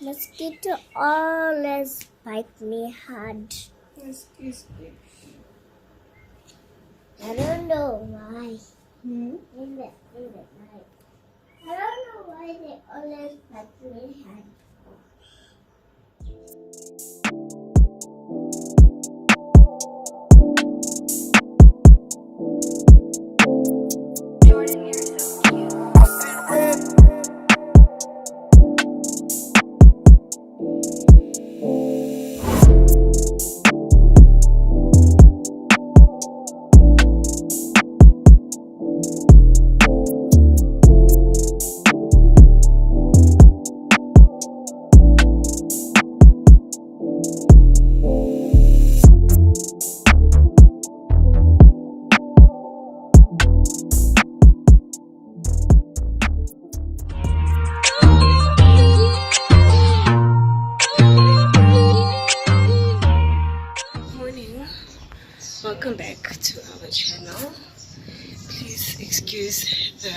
Mosquito always bite me hard. Excuse me. I don't know why. Hmm? In the night. I don't know why they always bite me hard. Welcome back to our channel. Please excuse the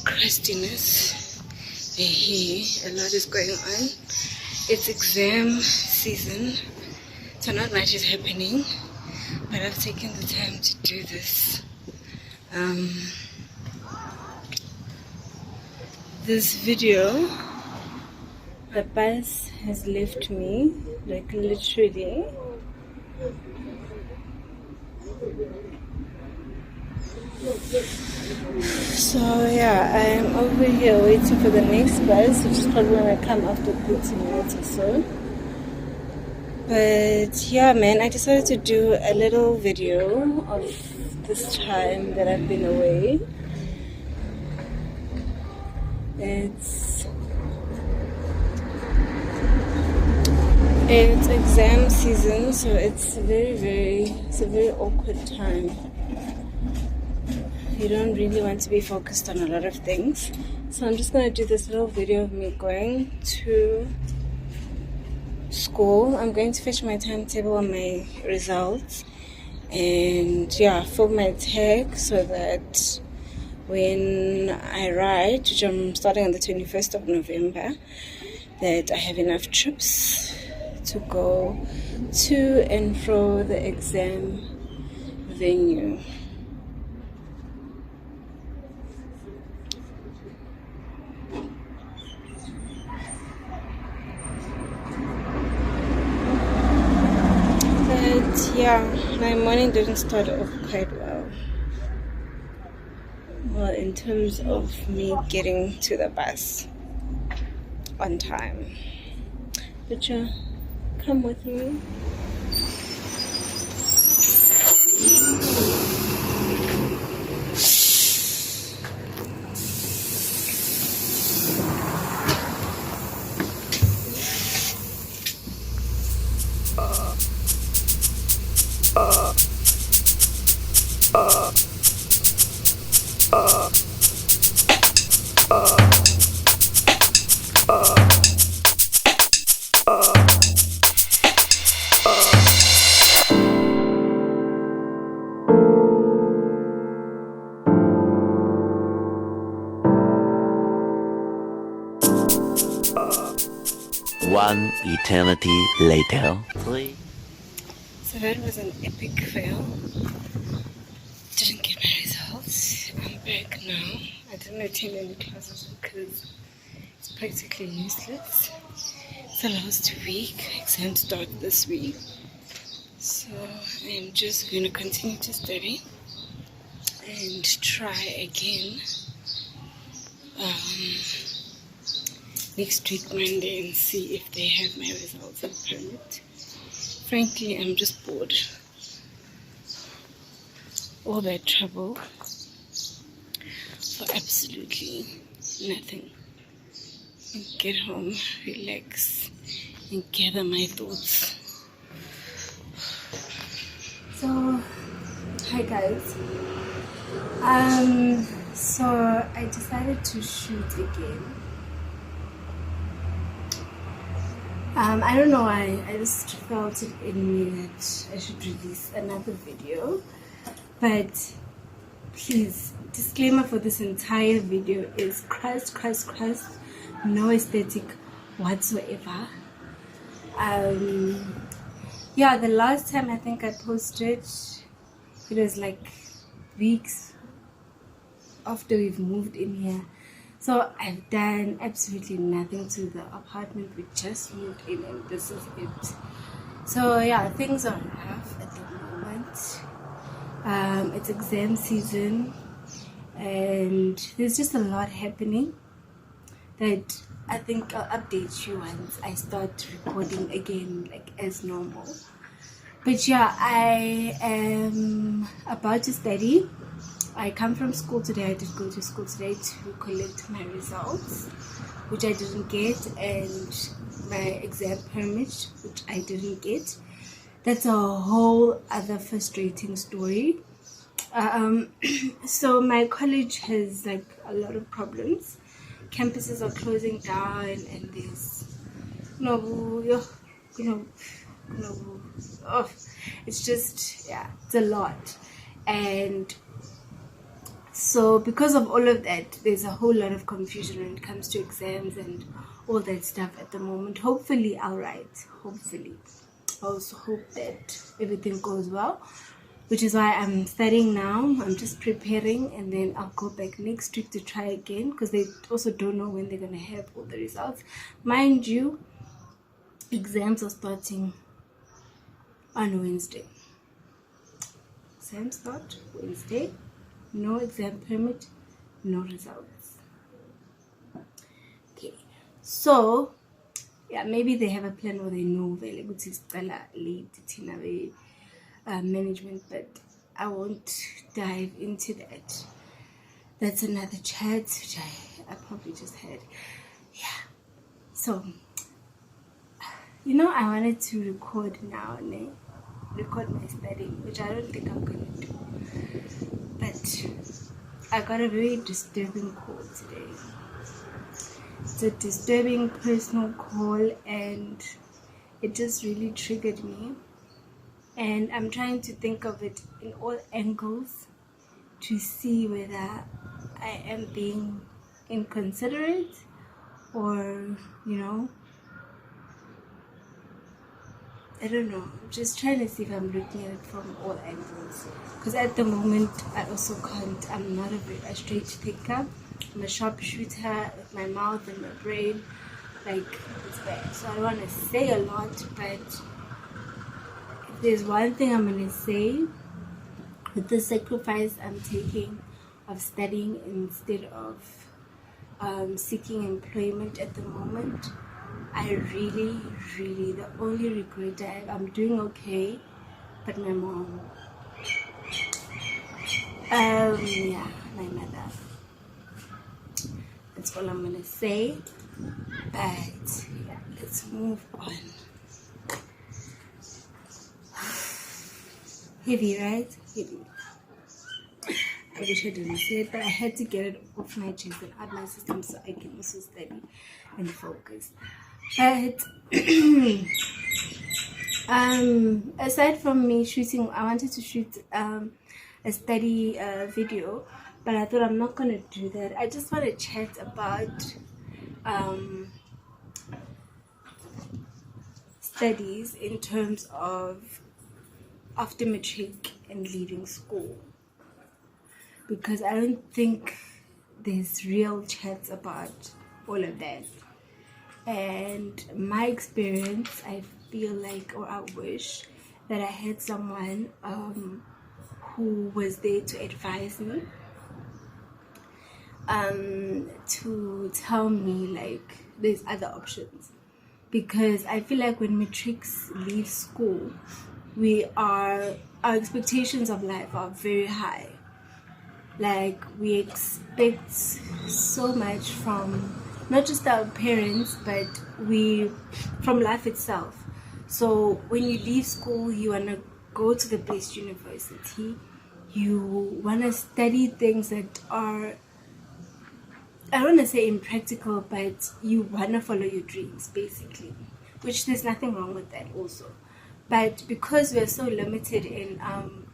crustiness. A lot is going on. It's exam season, so not much is happening, but I've taken the time to do this. This video, the bus has left me, like literally. So yeah, I'm over here waiting for the next bus, which is probably gonna come after 30 minutes or so. But yeah, man, I decided to do a little video of this time that I've been away. It's exam season, so it's a very awkward time. You don't really want to be focused on a lot of things. So I'm just going to do this little video of me going to school. I'm going to fetch my timetable and my results. And yeah, fill my tag so that when I write, which I'm starting on the 21st of November, that I have enough trips to go to and fro the exam venue. But yeah, my morning didn't start off quite well. Well, in terms of me getting to the bus on time. But yeah, come with me. One eternity later. So that was an epic fail. Didn't get my results. I'm back now. I didn't attend any classes because it's practically useless. It's the last week. Exams start this week. So I'm just going to continue to study and try again next week Monday and see if they have my results and permit. Frankly, I'm just bored. All that trouble for absolutely nothing. And get home, relax, and gather my thoughts. So, hi guys. So I decided to shoot again. I don't know why, I just felt it in me that I should release another video. But please, disclaimer for this entire video is Christ, no aesthetic, whatsoever. Yeah, the last time I think I posted, it was like weeks after we've moved in here. So I've done absolutely nothing to the apartment. We just moved in and this is it. So yeah, things are rough at the moment. It's exam season and there's just a lot happening that I think I'll update you once I start recording again, like as normal. But yeah, I am about to study. I come from school today. I did go to school today to collect my results, which I didn't get, and my exam permit, which I didn't get. That's a whole other frustrating story. So my college has like a lot of problems. Campuses are closing down, and there's it's just, yeah, it's a lot. And so because of all of that, there's a whole lot of confusion when it comes to exams and all that stuff at the moment. Hopefully I'll write. Hopefully. I also hope that everything goes well, which is why I'm studying now. I'm just preparing, and then I'll go back next week to try again, because they also don't know when they're going to have all the results. Mind you, exams are starting on Wednesday. Exams start Wednesday. No exam permit, no results. Okay, so yeah, maybe they have a plan, or they know very good late management, but I won't dive into that. That's another chat which I probably just had. Yeah, so I wanted to record now, record my studying, which I don't think I'm gonna do, but I got a very disturbing call today. It's a disturbing personal call, and it just really triggered me, and I'm trying to think of it in all angles to see whether I am being inconsiderate, or I don't know. I'm just trying to see if I'm looking at it from all angles. Because at the moment, I also can't. I'm not a straight thinker. I'm a sharpshooter with my mouth and my brain. Like, it's bad. So I don't want to say a lot, but if there's one thing I'm going to say, with the sacrifice I'm taking of studying instead of seeking employment at the moment, I really, the only regret I have, I'm doing okay, but my mom, yeah, my mother, that's all I'm gonna say. But yeah, let's move on. Heavy, right? Heavy. I wish I didn't say it, but I had to get it off my chest and out my system so I can also study and focus. But aside from me shooting, I wanted to shoot a study video, but I thought I'm not gonna do that. I just want to chat about studies in terms of after matric and leaving school, because I don't think there's real chats about all of that. And my experience, I feel like, or I wish that I had someone who was there to advise me, to tell me like there's other options. Because I feel like when matrics leave school, our expectations of life are very high. Like, we expect so much from not just our parents, but from life itself. So when you leave school, you want to go to the best university. You want to study things that are, I don't want to say impractical, but you want to follow your dreams, basically. Which there's nothing wrong with that also. But because we're so limited in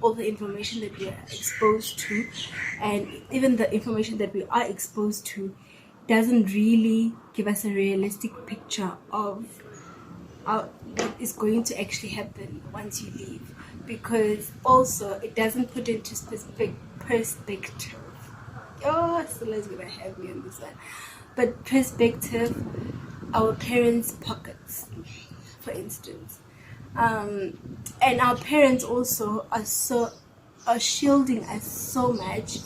all the information that we are exposed to, and even the information that we are exposed to doesn't really give us a realistic picture of what is going to actually happen once you leave, because also it doesn't put into perspective. Oh, Stilla's gonna have me on this one. But perspective, our parents' pockets, for instance. And our parents also are shielding us so much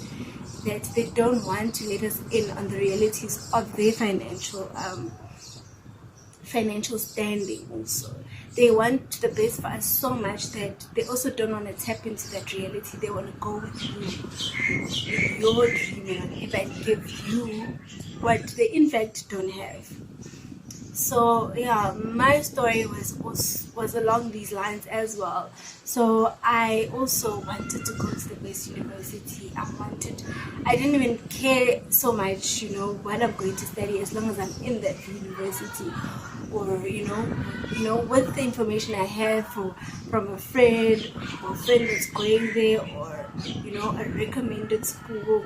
that they don't want to let us in on the realities of their financial standing. Also, they want the best for us so much that they also don't want to tap into that reality. They want to go with you in your dreaming and give you what they in fact don't have. So yeah, my story was along these lines as well. So I also wanted to go to the best university. I didn't even care so much, what I'm going to study, as long as I'm in that university, or with the information I have from a friend that's going there, or a recommended school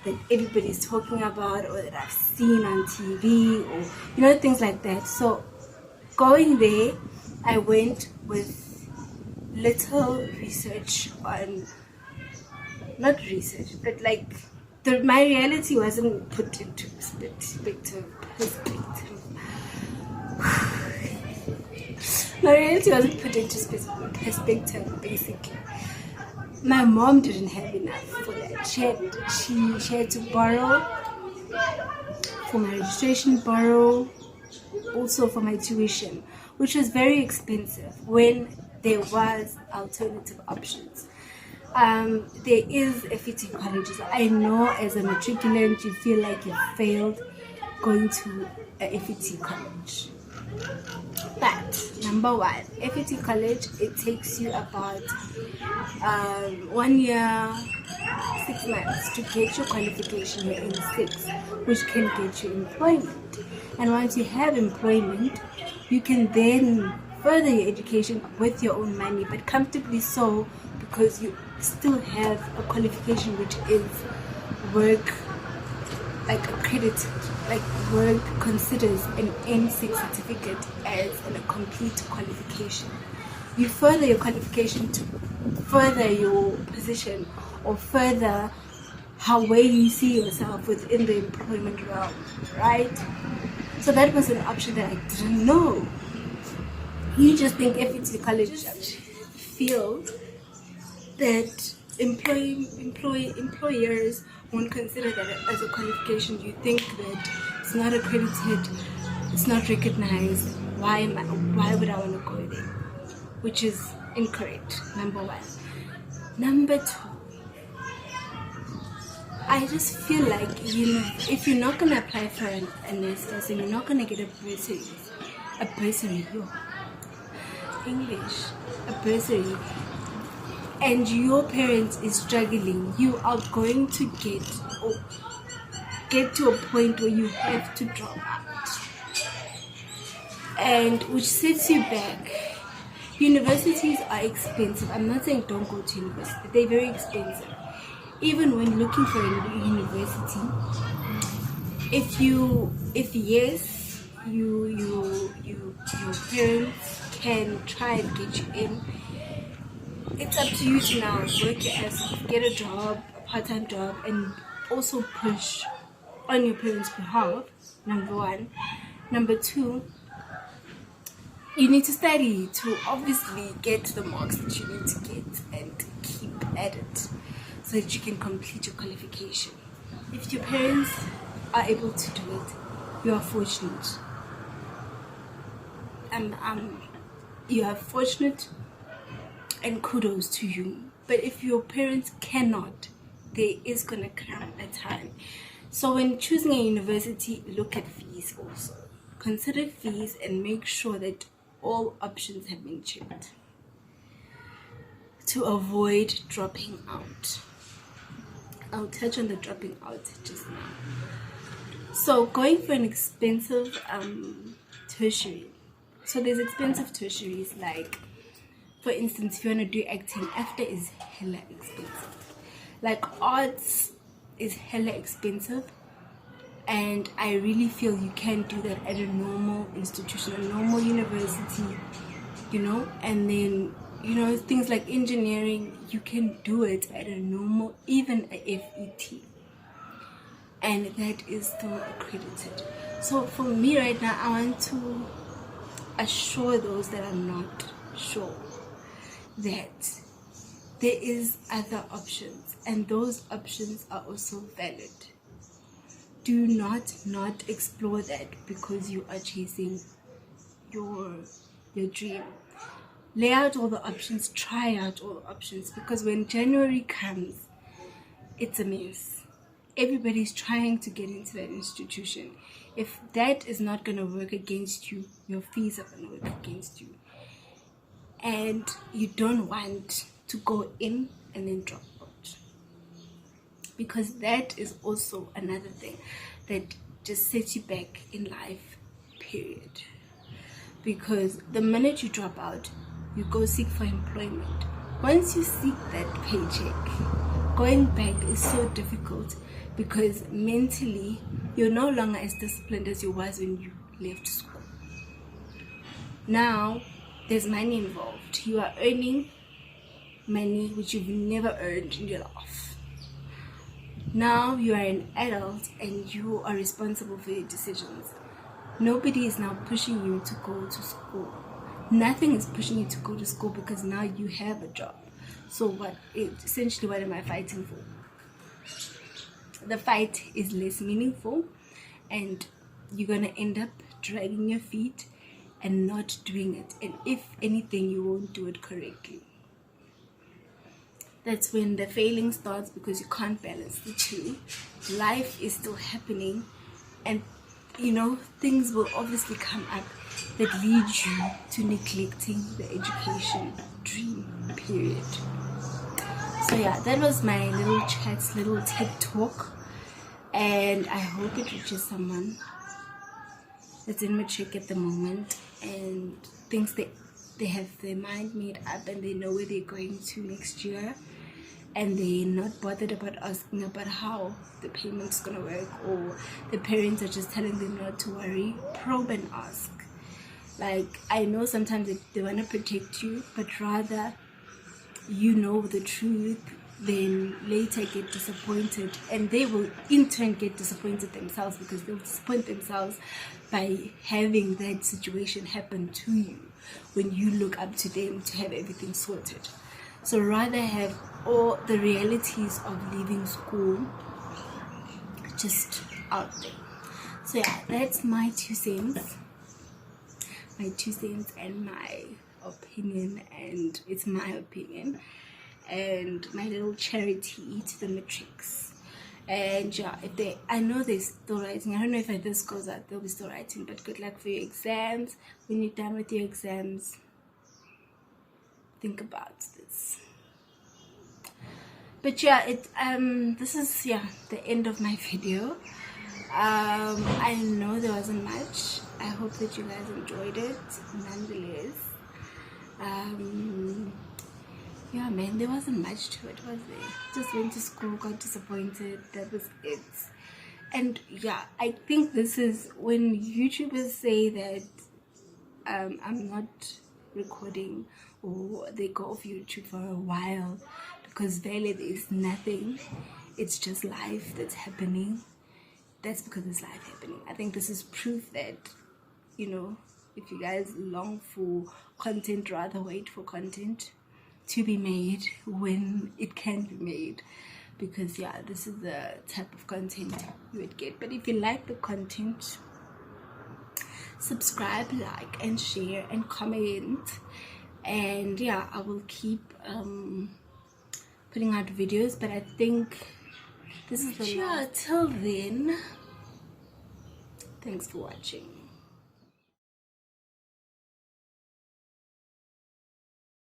that everybody's talking about, or that I've seen on TV, or things like that. So going there, I went with little research on, not research, but my reality wasn't put into perspective. My reality wasn't put into perspective, basically. My mom didn't have enough for that. She had to borrow for my registration, borrow also for my tuition, which was very expensive when there was alternative options. There is FET colleges. I know as a matriculant you feel like you failed going to a FET college. But number one, FET college, it takes you about 1 year, 6 months to get your qualification. You're in 6, which can get you employment. And once you have employment, you can then further your education with your own money, but comfortably so, because you still have a qualification which is work accredited, work considers an N6 certificate as a complete qualification. You further your qualification to further your position, or further where you see yourself within the employment realm, right? So that was an option that I didn't know. You just think if it's the college field that employers won't consider that as a qualification. You think that it's not accredited, it's not recognized. Why would I want to go there? Which is incorrect, number one. Number two, I just feel like, if you're not going to apply for an NSS and you're not going to get a bursary, and your parents is struggling, you are going to get to a point where you have to drop out, and which sets you back. Universities are expensive. I'm not saying don't go to university, but they're very expensive. Even when looking for a university, if your parents can try and get you in, it's up to you to now work your ass off, get a job, a part-time job, and also push on your parents' behalf, number one. Number two, you need to study to obviously get the marks that you need to get and keep at it so that you can complete your qualification. If your parents are able to do it, you are fortunate. You are fortunate, and kudos to you. But if your parents cannot, there is gonna come a time. So when choosing a university, look at fees also. Consider fees and make sure that all options have been checked to avoid dropping out. I'll touch on the dropping out just now. So going for an expensive tertiary. So there's expensive tertiaries, like for instance, if you want to do acting, after is hella expensive. Like arts is hella expensive, And I really feel you can do that at a normal institution, a normal university, and then, things like engineering, you can do it at a normal, even a FET. And that is still accredited. So for me right now, I want to assure those that are not sure that there is other options, and those options are also valid. Do not explore that because you are chasing your dream. Lay out all the options, try out all the options, because when January comes, it's a mess. Everybody's trying to get into that institution. If that is not going to work against you, your fees are going to work against you. And you don't want to go in and then drop out, because that is also another thing that just sets you back in life, period. Because the minute you drop out, you go seek for employment. Once you seek that paycheck, going back is so difficult, because mentally you're no longer as disciplined as you was when you left school. Now there's money involved. You are earning money which you've never earned in your life. Now you are an adult and you are responsible for your decisions. Nobody is now pushing you to go to school. Nothing is pushing you to go to school, because now you have a job. So essentially what am I fighting for? The fight is less meaningful, and you're gonna end up dragging your feet and not doing it. And if anything, you won't do it correctly. That's when the failing starts, because you can't balance the two. Life is still happening, and things will obviously come up that lead you to neglecting the education dream, period. So yeah, that was my little chat, little TED talk, and I hope it reaches someone that's in matric at the moment and thinks they have their mind made up and they know where they're going to next year, and they're not bothered about asking about how the payment's gonna work, or the parents are just telling them not to worry. Probe and ask. Like, I know sometimes they want to protect you, but rather the truth, then later get disappointed, and they will in turn get disappointed themselves, because they'll disappoint themselves by having that situation happen to you when you look up to them to have everything sorted. So rather have all the realities of leaving school just out there. So yeah, that's my 2 cents. My 2 cents and my opinion, and it's my opinion, and my little charity to the matrics. And yeah, I know they're still writing. I don't know if this goes out, they'll be still writing, but good luck for your exams. When you're done with your exams, think about this. But yeah, this is the end of my video. I know there wasn't much. I hope that you guys enjoyed it nonetheless. Yeah man, there wasn't much to it, was there? Just went to school, got disappointed, that was it. And yeah, I think this is when YouTubers say that I'm not recording, or they go off YouTube for a while, because valid is nothing, it's just life that's happening. That's because it's life happening. I think this is proof that, if you guys long for content, rather wait for content to be made when it can be made, because this is the type of content you would get. But if you like the content, subscribe, like and share and comment, and I will keep putting out videos. But I think this is the till then, thanks for watching.